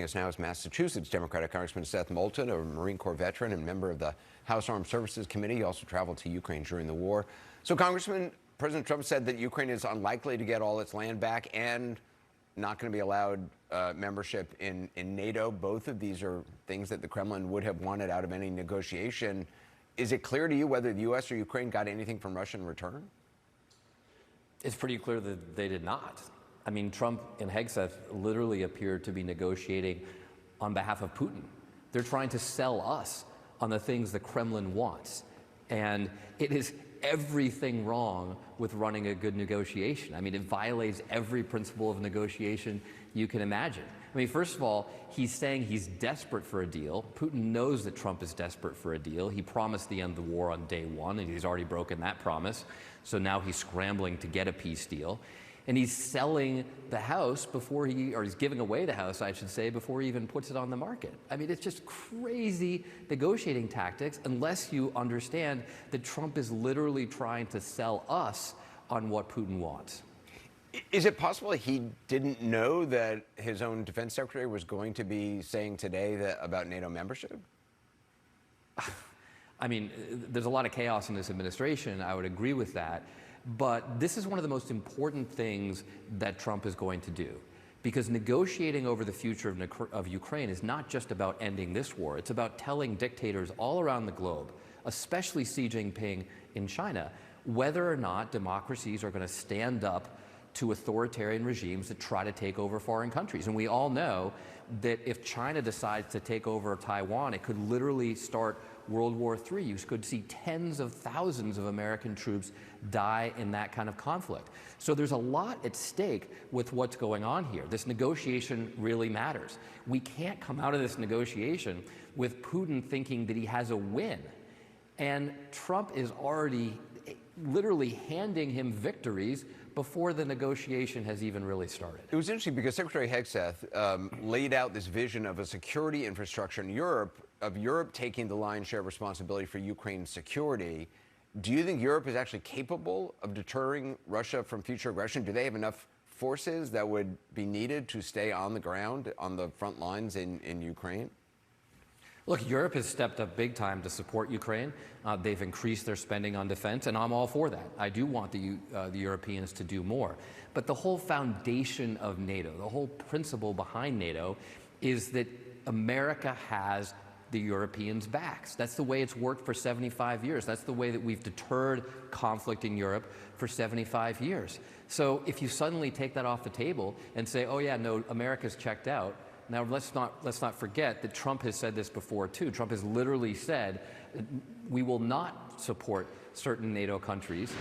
Joining us now is Massachusetts Democratic Congressman Seth Moulton, a Marine Corps veteran and member of the House Armed Services Committee. He also traveled to Ukraine during the war. So, Congressman, President Trump said that Ukraine is unlikely to get all its land back and not going to be allowed membership in NATO. Both of these are things that the Kremlin would have wanted out of any negotiation. Is it clear to you whether the U.S. or Ukraine got anything from Russia in return? It's pretty clear that they did not. I mean, Trump and Hegseth literally appeared to be negotiating on behalf of Putin. They're trying to sell us on the things the Kremlin wants. And it is everything wrong with running a good negotiation. I mean, it violates every principle of negotiation you can imagine. I mean, first of all, he's saying he's desperate for a deal. Putin knows that Trump is desperate for a deal. He promised the end of the war on day one, and he's already broken that promise. So now he's scrambling to get a peace deal. And he's selling the house or he's giving away the house, I should say, before he even puts it on the market. I mean, it's just crazy negotiating tactics unless you understand that Trump is literally trying to sell us on what Putin wants. Is it possible he didn't know that his own defense secretary was going to be saying today about NATO membership? I mean, there's a lot of chaos in this administration. I would agree with that. But this is one of the most important things that Trump is going to do. Because negotiating over the future of Ukraine is not just about ending this war. It's about telling dictators all around the globe, especially Xi Jinping in China, whether or not democracies are going to stand up to authoritarian regimes that try to take over foreign countries. And we all know that if China decides to take over Taiwan, it could literally start World War III. You could see tens of thousands of American troops die in that kind of conflict. So there's a lot at stake with what's going on here. This negotiation really matters. We can't come out of this negotiation with Putin thinking that he has a win. And Trump is already literally handing him victories before the negotiation has even really started. It was interesting because Secretary Hegseth laid out this vision of a security infrastructure in Europe, of Europe taking the lion's share of responsibility for Ukraine's security. Do you think Europe is actually capable of deterring Russia from future aggression? Do they have enough forces that would be needed to stay on the ground, on the front lines in Ukraine? Look, Europe has stepped up big time to support Ukraine. They've increased their spending on defense, and I'm all for that. I do want the Europeans to do more. But the whole foundation of NATO, the whole principle behind NATO, is that America has the Europeans' backs. That's the way it's worked for 75 years. That's the way that we've deterred conflict in Europe for 75 years. So if you suddenly take that off the table and say, oh yeah, no, America's checked out. Now, let's not forget that Trump has said this before, too. Trump has literally said we will not support certain NATO countries,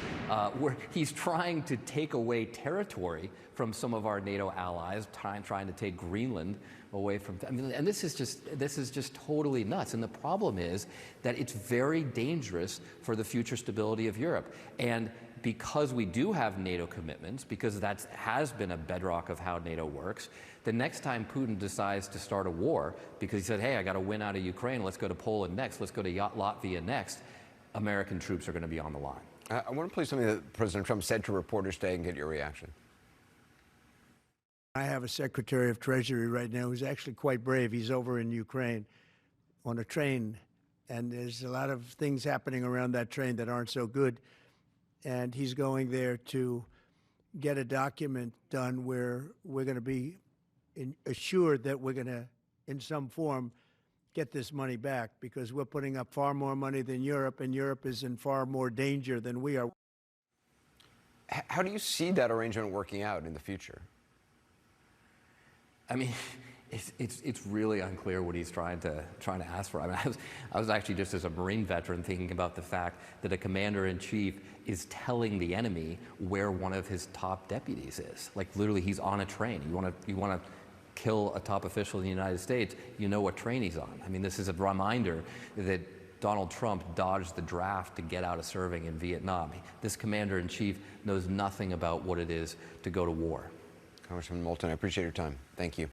where he's trying to take away territory from some of our NATO allies, trying to take Greenland away from. I mean, and this is just totally nuts. And the problem is that it's very dangerous for the future stability of Europe. And because we do have NATO commitments, because that has been a bedrock of how NATO works, the next time Putin decides to start a war, because he said, hey, I got to win out of Ukraine, let's go to Poland next, let's go to Latvia next, American troops are going to be on the line. I want to play something that President Trump said to reporters today and get your reaction. I have a Secretary of Treasury right now who's actually quite brave. He's over in Ukraine on a train, and there's a lot of things happening around that train that aren't so good. And he's going there to get a document done where we're going to be assured that we're going to, in some form, get this money back, because we're putting up far more money than Europe, and Europe is in far more danger than we are. How do you see that arrangement working out in the future? I mean, it's really unclear what he's trying to ask for. I mean, I was actually, just as a Marine veteran, thinking about the fact that a commander-in-chief is telling the enemy where one of his top deputies is. Like, literally, he's on a train. You want to kill a top official in the United States, you know what train he's on. I mean, this is a reminder that Donald Trump dodged the draft to get out of serving in Vietnam. This commander-in-chief knows nothing about what it is to go to war. Congressman Moulton, I appreciate your time. Thank you.